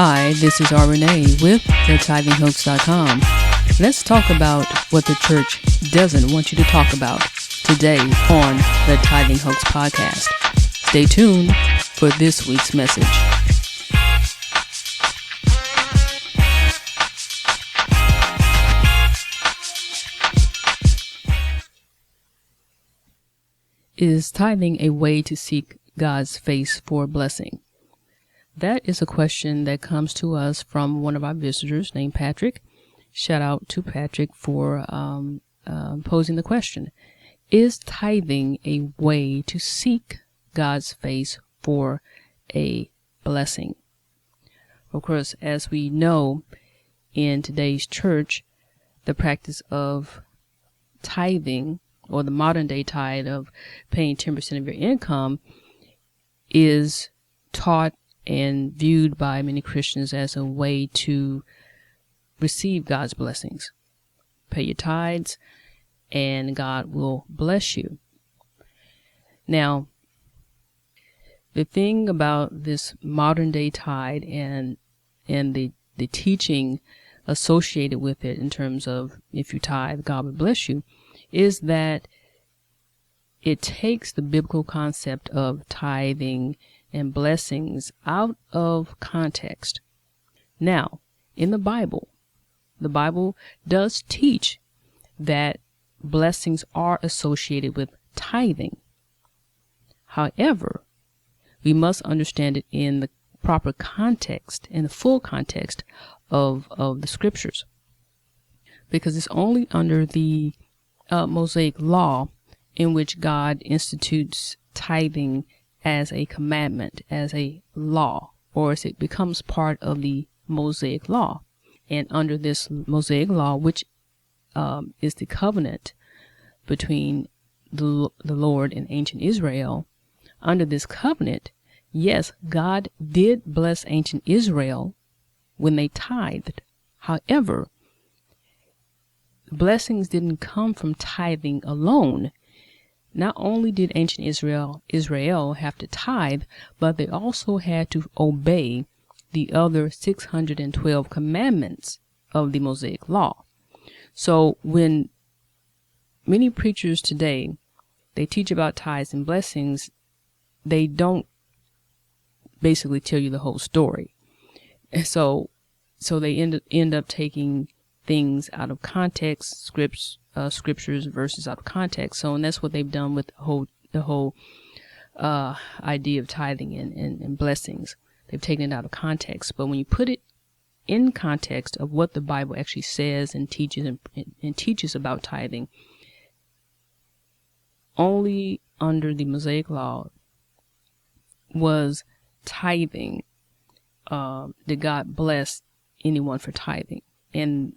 Hi, this is Renee with the tithinghoax.com. Let's talk about what the church doesn't want you to talk about today on the Tithing Hoax podcast. Stay tuned for this week's message. Is tithing a way to seek God's face for blessing? That is a question that comes to us from one of our visitors named Patrick. Shout out to Patrick for posing the question. Is tithing a way to seek God's face for a blessing? Of course, as we know, in today's church, the practice of tithing, or the modern day tithe of paying 10% of your income, is taught and viewed by many Christians as a way to receive God's blessings. Pay your tithes and God will bless you. Now, the thing about this modern day tithe and the teaching associated with it in terms of if you tithe, God will bless you, is that it takes the biblical concept of tithing and blessings out of context. Now, in the Bible does teach that blessings are associated with tithing. However, we must understand it in the proper context, in the full context of the scriptures, because it's only under the Mosaic law in which God institutes tithing as a commandment, as a law, or as it becomes part of the Mosaic law. And under this Mosaic law, which is the covenant between the Lord and ancient Israel, under this covenant, yes, God did bless ancient Israel when they tithed. However, blessings didn't come from tithing alone. Not only did ancient Israel have to tithe, but they also had to obey the other 612 commandments of the Mosaic law. So when many preachers today, they teach about tithes and blessings, they don't basically tell you the whole story. And so they end up taking things out of context, scriptures, verses out of context. So, and that's what they've done with the whole idea of tithing and blessings. They've taken it out of context. But when you put it in context of what the Bible actually says and teaches and teaches about tithing, only under the Mosaic law was tithing did God bless anyone for tithing. And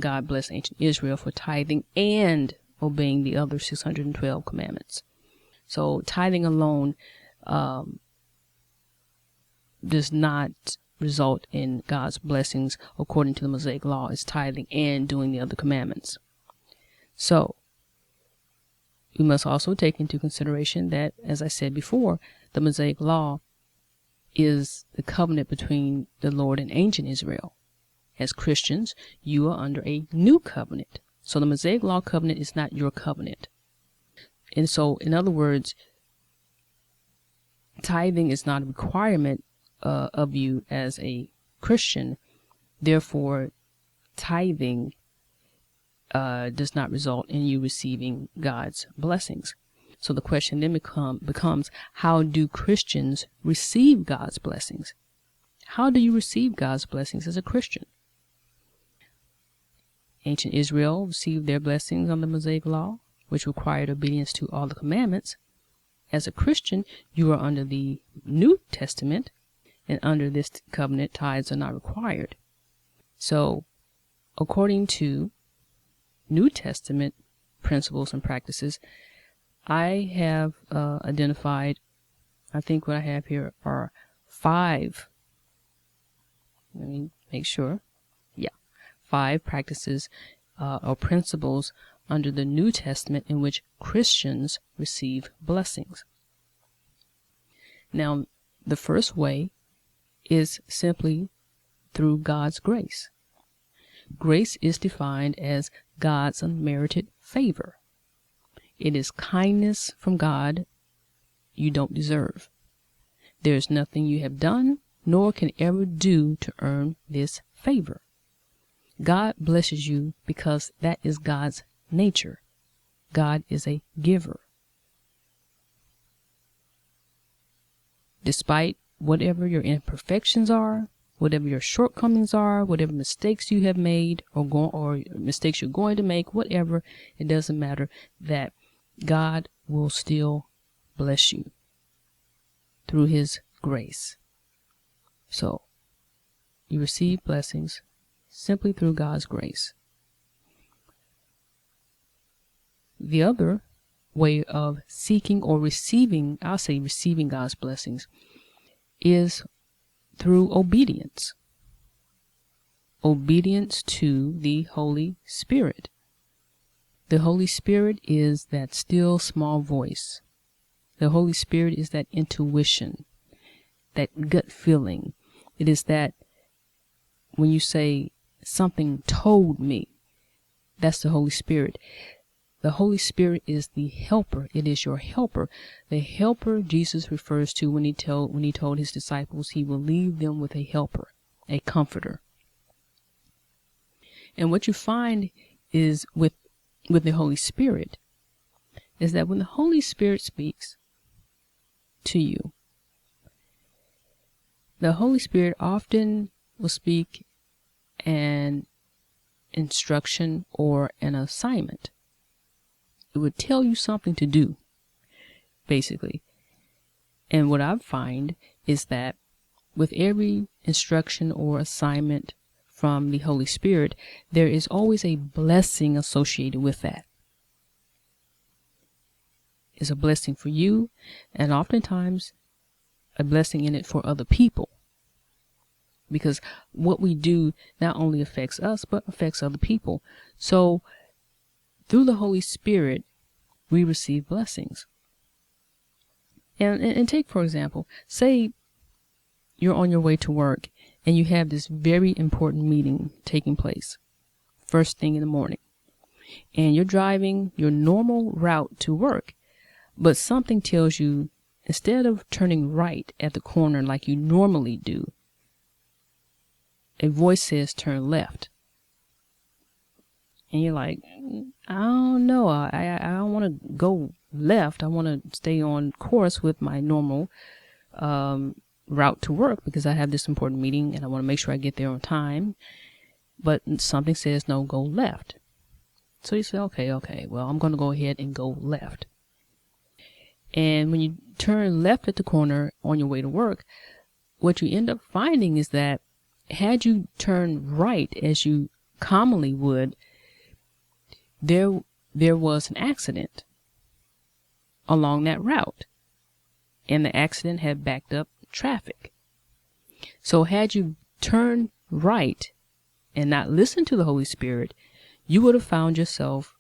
God blessed ancient Israel for tithing and obeying the other 612 commandments. So tithing alone does not result in God's blessings according to the Mosaic law. It's tithing and doing the other commandments. So we must also take into consideration that, as I said before, the Mosaic law is the covenant between the Lord and ancient Israel. As Christians, you are under a new covenant. So the Mosaic law covenant is not your covenant. And so, in other words, tithing is not a requirement of you as a Christian. Therefore, tithing does not result in you receiving God's blessings. So the question then becomes, how do Christians receive God's blessings? How do you receive God's blessings as a Christian? Ancient Israel received their blessings on the Mosaic law, which required obedience to all the commandments. As a Christian, you are under the New Testament, and under this covenant, tithes are not required. So, according to New Testament principles and practices, I have identified, I think what I have here are 5, let me make sure, 5 practices or principles under the New Testament in which Christians receive blessings. Now, the first way is simply through God's grace. Grace is defined as God's unmerited favor. It is kindness from God you don't deserve. There is nothing you have done, nor can ever do to earn this favor. God blesses you because that is God's nature. God is a giver. Despite whatever your imperfections are, whatever your shortcomings are, whatever mistakes you have made or mistakes you're going to make, whatever, it doesn't matter, that God will still bless you through his grace. So, you receive blessings simply through God's grace. The other way of seeking or receiving, I'll say receiving God's blessings, is through obedience. Obedience to the Holy Spirit. The Holy Spirit is that still small voice. The Holy Spirit is that intuition, that gut feeling. It is that when you say something told me, that's the Holy Spirit. The Holy Spirit is the helper. It is your helper. The helper Jesus refers to when he told his disciples he will leave them with a helper, a comforter. And what you find is with the Holy Spirit is that when the Holy Spirit speaks to you, the Holy Spirit often will speak an instruction or an assignment. It would tell you something to do, basically. And what I find is that with every instruction or assignment from the Holy Spirit, there is always a blessing associated with that. It's a blessing for you, and oftentimes a blessing in it for other people. Because what we do not only affects us, but affects other people. So, through the Holy Spirit, we receive blessings. And take, for example, say you're on your way to work and you have this very important meeting taking place first thing in the morning. And you're driving your normal route to work, but something tells you, instead of turning right at the corner like you normally do, a voice says turn left. And you're like, I don't know, I don't want to go left. I want to stay on course with my normal route to work because I have this important meeting and I want to make sure I get there on time. But something says, no, go left. So you say, okay, well, I'm going to go ahead and go left. And when you turn left at the corner on your way to work, what you end up finding is that had you turned right as you commonly would, there was an accident along that route, and the accident had backed up traffic. So had you turned right and not listened to the Holy Spirit, you would have found yourself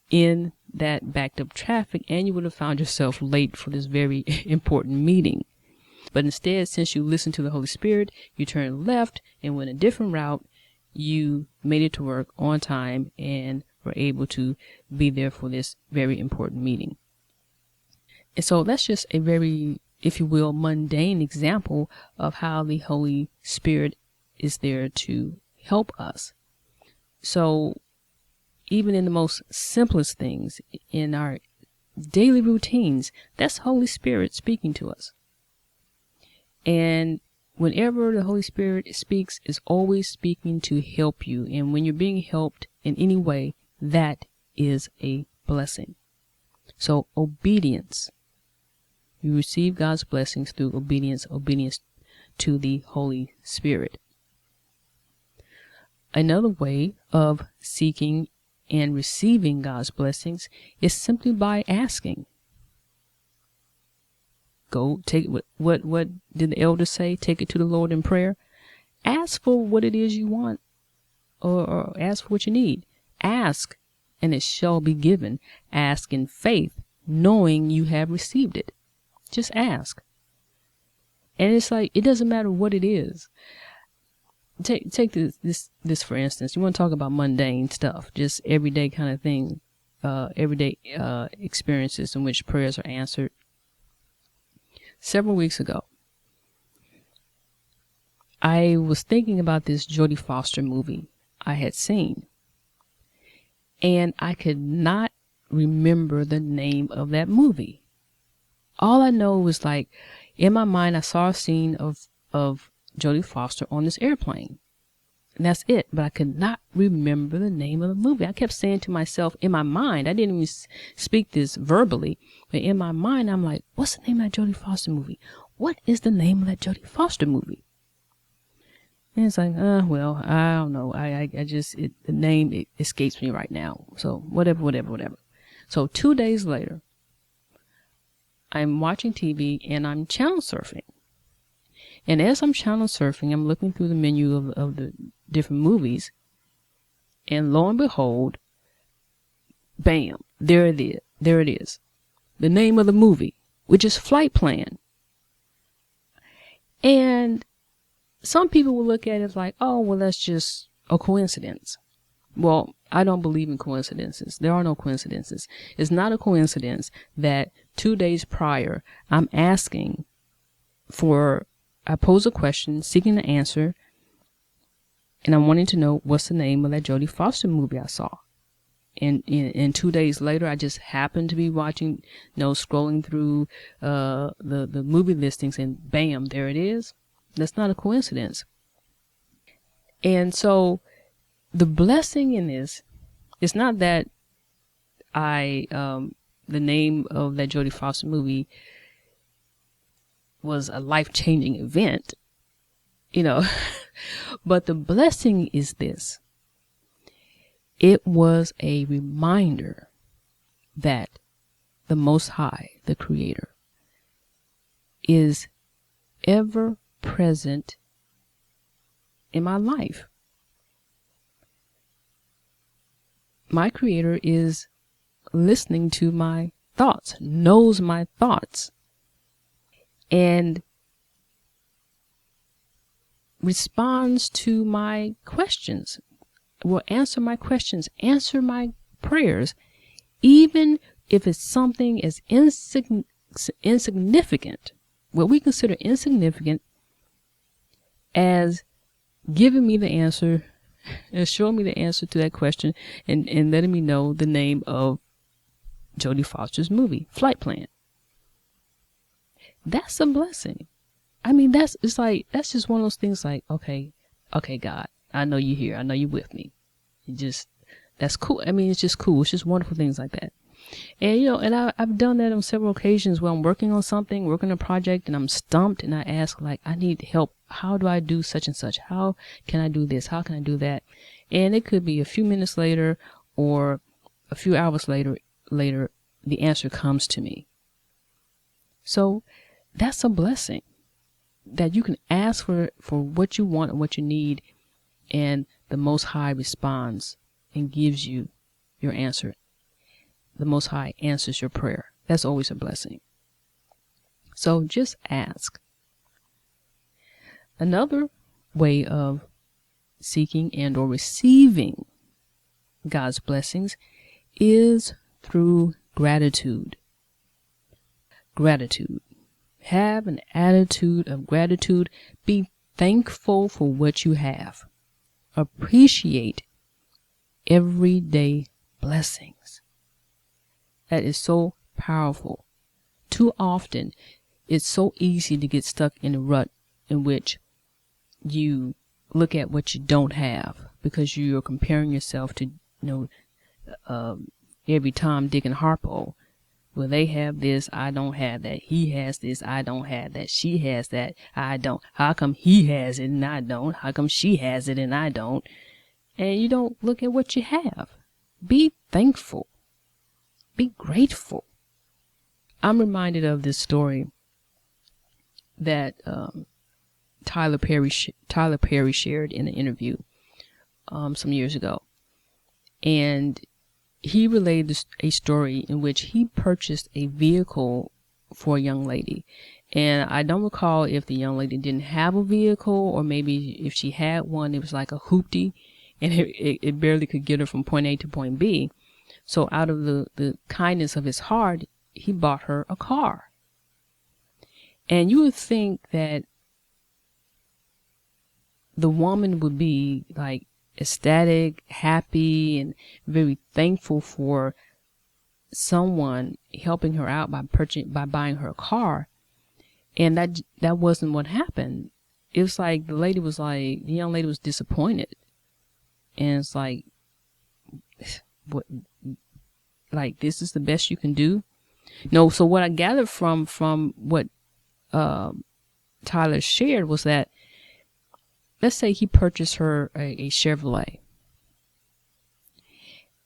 in that backed up traffic, and you would have found yourself late for this very important meeting. But instead, since you listened to the Holy Spirit, you turned left and went a different route. You made it to work on time and were able to be there for this very important meeting. And so that's just a very, if you will, mundane example of how the Holy Spirit is there to help us. So even in the most simplest things, in our daily routines, that's Holy Spirit speaking to us. And whenever the Holy Spirit speaks, is always speaking to help you. And when you're being helped in any way, that is a blessing. So obedience. You receive God's blessings through obedience to the Holy Spirit. Another way of seeking and receiving God's blessings is simply by asking. Go take what did the elders say? Take it to the Lord in prayer. Ask for what it is you want, or ask for what you need. Ask, and it shall be given. Ask in faith, knowing you have received it. Just ask. And it's like, it doesn't matter what it is. Take this for instance. You want to talk about mundane stuff, just everyday kind of thing, everyday experiences in which prayers are answered. Several weeks ago, I was thinking about this Jodie Foster movie I had seen, and I could not remember the name of that movie. All I know was, like, in my mind, I saw a scene of Jodie Foster on this airplane. And that's it. But I could not remember the name of the movie. I kept saying to myself in my mind, I didn't even speak this verbally, but in my mind, I'm like, what's the name of that Jodie Foster movie? What is the name of that Jodie Foster movie? And it's like, well, I don't know. I just, the name, it escapes me right now. So whatever. So 2 days later, I'm watching TV and I'm channel surfing. And as I'm channel surfing, I'm looking through the menu of the different movies. And lo and behold, bam, there it is. There it is. The name of the movie, which is Flight Plan. And some people will look at it like, oh, well, that's just a coincidence. Well, I don't believe in coincidences. There are no coincidences. It's not a coincidence that 2 days prior, I'm asking for, I pose a question, seeking an answer, and I'm wanting to know what's the name of that Jodie Foster movie I saw. And 2 days later, I just happened to be watching, scrolling through the movie listings, and bam, there it is. That's not a coincidence. And so the blessing in this is not that the name of that Jodie Foster movie was a life-changing event, but the blessing is this. It was a reminder that the Most High, the Creator, is ever present in my life. My Creator is listening to my thoughts, knows my thoughts, and responds to my questions, will answer my questions, answer my prayers, even if it's something as insignificant, what we consider insignificant, as giving me the answer, showing me the answer to that question, and letting me know the name of Jodie Foster's movie, Flight Plan. That's a blessing. I mean, that's just one of those things like, okay, God, I know you're here. I know you're with me. That's cool. I mean, it's just cool. It's just wonderful things like that. And, and I've done that on several occasions where I'm working on something, working on a project, and I'm stumped, and I ask, like, I need help. How do I do such and such? How can I do this? How can I do that? And it could be a few minutes later or a few hours later, the answer comes to me. So that's a blessing, that you can ask for what you want and what you need, and the Most High responds and gives you your answer. The Most High answers your prayer. That's always a blessing. So just ask. Another way of seeking and or receiving God's blessings is through gratitude. Gratitude. Have an attitude of gratitude. Be thankful for what you have. Appreciate everyday blessings. That is so powerful. Too often, it's so easy to get stuck in a rut in which you look at what you don't have because you're comparing yourself to, every Tom, Dick, and Harpo. Well, they have this, I don't have that. He has this, I don't have that. She has that, I don't. How come he has it and I don't? How come she has it and I don't? And you don't look at what you have. Be thankful. Be grateful. I'm reminded of this story that Tyler Perry shared in an interview some years ago. And he relayed a story in which he purchased a vehicle for a young lady. And I don't recall if the young lady didn't have a vehicle, or maybe if she had one, it was like a hoopty, and it barely could get her from point A to point B. So out of the kindness of his heart, he bought her a car. And you would think that the woman would be like ecstatic, happy, and very thankful for someone helping her out by buying her a car. And that wasn't what happened. It was like the young lady was disappointed. And it's like, what, like, this is the best you can do? No. So what I gathered from what Tyler shared was that, let's say he purchased her a Chevrolet.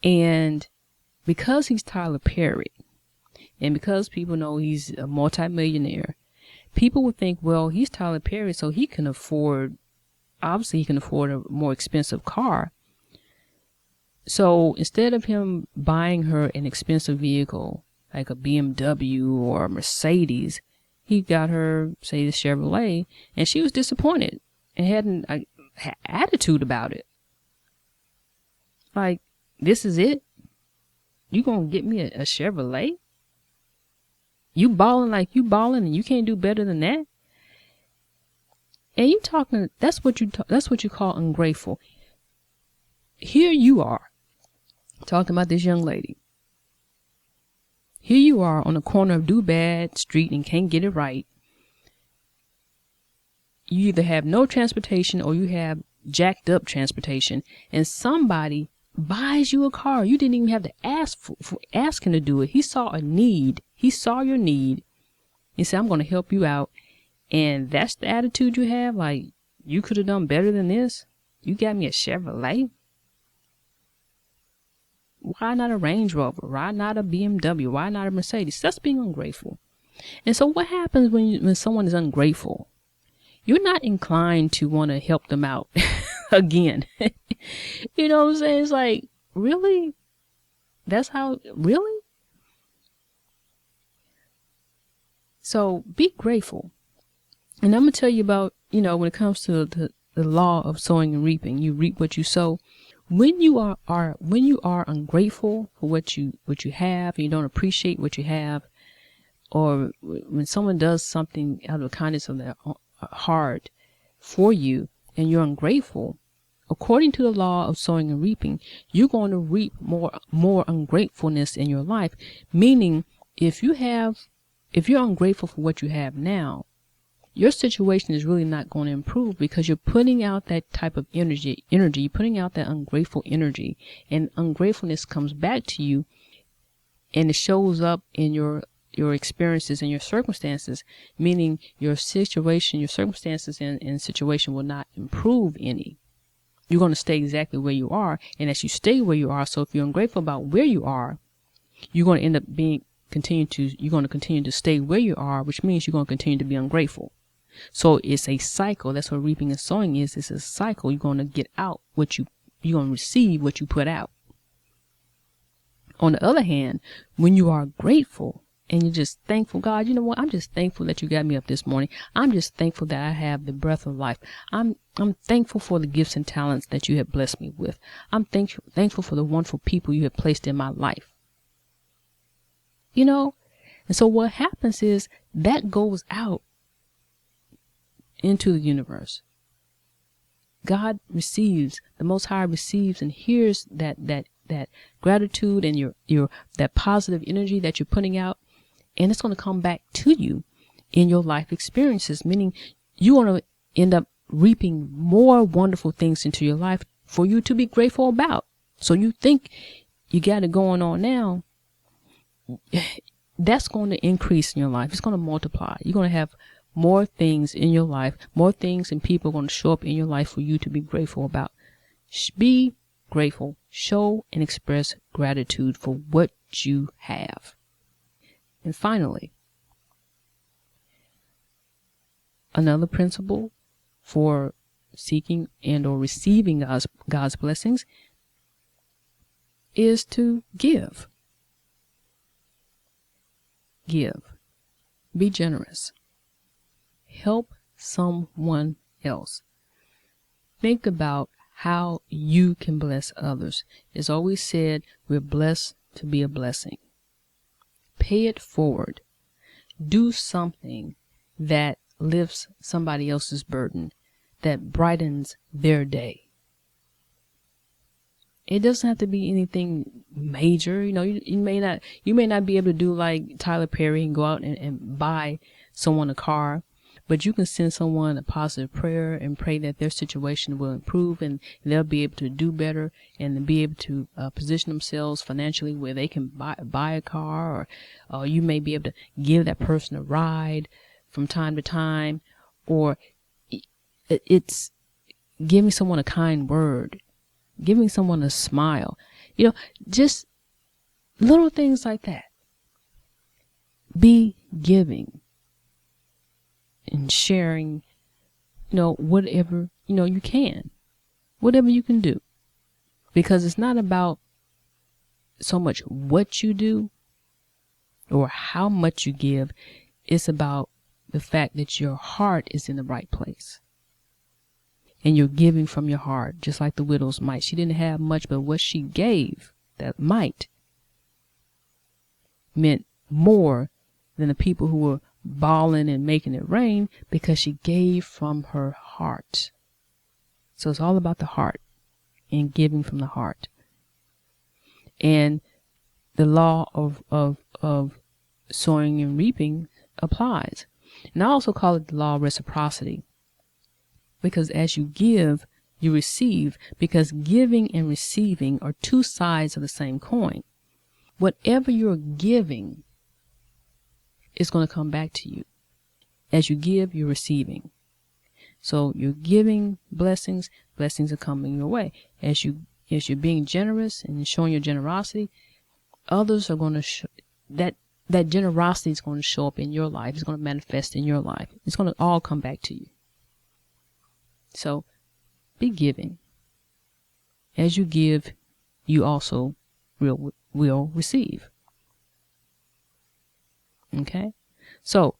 And because he's Tyler Perry, and because people know he's a multimillionaire, people would think, well, he's Tyler Perry, so obviously he can afford a more expensive car. So instead of him buying her an expensive vehicle, like a BMW or a Mercedes, he got her, say, the Chevrolet, and she was disappointed and had an attitude about it. Like, this is it? You gonna get me a Chevrolet? You balling like you balling, and you can't do better than that? And you talking, that's what you call ungrateful. Here you are talking about this young lady. Here you are on the corner of Do-Bad Street and can't get it right. You either have no transportation or you have jacked up transportation, and somebody buys you a car. You didn't even have to ask him to do it. He saw a need. He saw your need. He said, I'm going to help you out. And that's the attitude you have? Like, you could have done better than this? You got me a Chevrolet? Why not a Range Rover? Why not a BMW? Why not a Mercedes? That's being ungrateful. And so what happens when someone is ungrateful? You're not inclined to want to help them out again. You know what I'm saying? It's like, really? That's how, really? So be grateful. And I'm going to tell you about, when it comes to the law of sowing and reaping, you reap what you sow. When you are ungrateful for what you have, and you don't appreciate what you have, or when someone does something out of the kindness of their heart for you, and you're ungrateful, according to the law of sowing and reaping, you're going to reap more ungratefulness in your life. Meaning, if you're ungrateful for what you have now, your situation is really not going to improve, because you're putting out that type of energy, you're putting out that ungrateful energy, and ungratefulness comes back to you, and it shows up in your experiences and your circumstances, meaning your circumstances and situation will not improve any. You're going to stay exactly where you are. And as you stay where you are, so if you're ungrateful about where you are, you're going to end up continue to stay where you are, which means you're going to continue to be ungrateful. So it's a cycle. That's what reaping and sowing is. It's a cycle. You're going to get out you're going to receive what you put out. On the other hand, when you are grateful and you're just thankful, God, you know what? I'm just thankful that you got me up this morning. I'm just thankful that I have the breath of life. I'm thankful for the gifts and talents that you have blessed me with. I'm thankful for the wonderful people you have placed in my life. And so what happens is that goes out into the universe. God receives, the Most High receives and hears that gratitude and your that positive energy that you're putting out, and it's going to come back to you in your life experiences, meaning you want to end up reaping more wonderful things into your life for you to be grateful about. So you think you got it going on now, that's going to increase in your life. It's going to multiply. You're going to have more things in your life, more things and people are going to show up in your life for you to be grateful about. Be grateful. Show and express gratitude for what you have. And finally, another principle for seeking and or receiving God's blessings is to give. Give. Be generous. Help someone else. Think about how you can bless others. It's always said we're blessed to be a blessing. Pay it forward. Do something that lifts somebody else's burden, that brightens their day. It doesn't have to be anything major. You may not be able to do like Tyler Perry and go out and buy someone a car, but you can send someone a positive prayer and pray that their situation will improve and they'll be able to do better and be able to position themselves financially where they can buy a car, or you may be able to give that person a ride from time to time, or it's giving someone a kind word, giving someone a smile, just little things like that. Be giving and sharing, whatever, you can, whatever you can do, because it's not about so much what you do or how much you give. It's about the fact that your heart is in the right place. And you're giving from your heart, just like the widow's mite. She didn't have much, but what she gave, that mite, meant more than the people who were bawling and making it rain, because she gave from her heart. So it's all about the heart and giving from the heart. And the law of sowing and reaping applies. And I also call it the law of reciprocity. Because as you give, you receive, because giving and receiving are two sides of the same coin. Whatever you're giving is going to come back to you. As you give, you're receiving. So you're giving blessings, blessings are coming your way. As you're being generous and showing your generosity, others are going to that generosity is going to show up in your life. It's going to manifest in your life. It's going to all come back to you. So be giving. As you give, you also will receive. Okay? So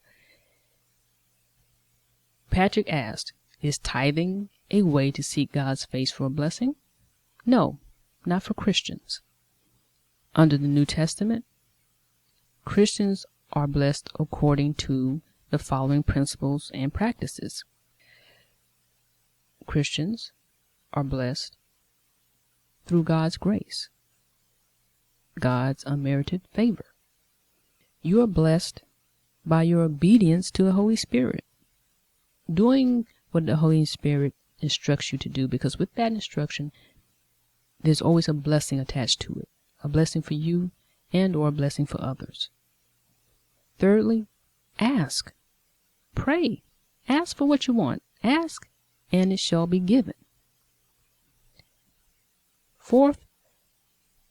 Patrick asked, is tithing a way to seek God's face for a blessing? No, not for Christians. Under the New Testament, Christians are blessed according to the following principles and practices. Christians are blessed through God's grace, God's unmerited favor. You are blessed by your obedience to the Holy Spirit, doing what the Holy Spirit instructs you to do, because with that instruction, there's always a blessing attached to it, a blessing for you and or a blessing for others. Thirdly, ask, pray, ask for what you want, ask, and it shall be given. Fourth,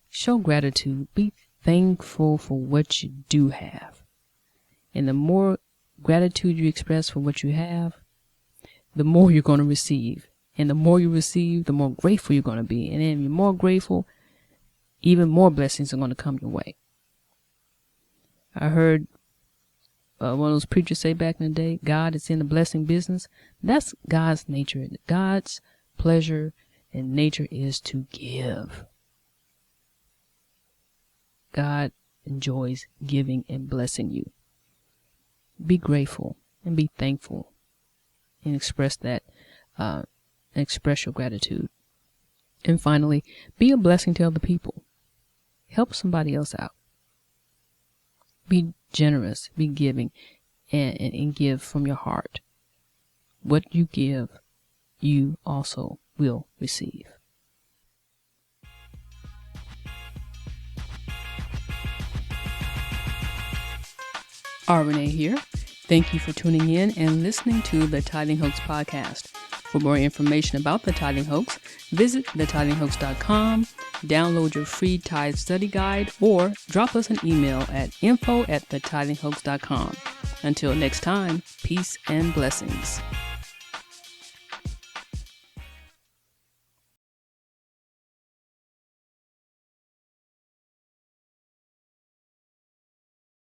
show gratitude. Be thankful for what you do have. And the more gratitude you express for what you have, the more you're going to receive. And the more you receive, the more grateful you're going to be. And then if you're more grateful, even more blessings are going to come your way. I heard one of those preachers say back in the day, God is in the blessing business. That's God's nature. God's pleasure and nature is to give. God enjoys giving and blessing you. Be grateful and be thankful and express that, express your gratitude. And finally, be a blessing to other people. Help somebody else out. Be generous, be giving, and give from your heart. What you give, you also will receive. Renee here. Thank you for tuning in and listening to the Tithing Hoax podcast. For more information about the Tithing Hoax, visit thetithinghoax.com, download your free tithe study guide, or drop us an email at info@thetithinghoax.com. Until next time, peace and blessings.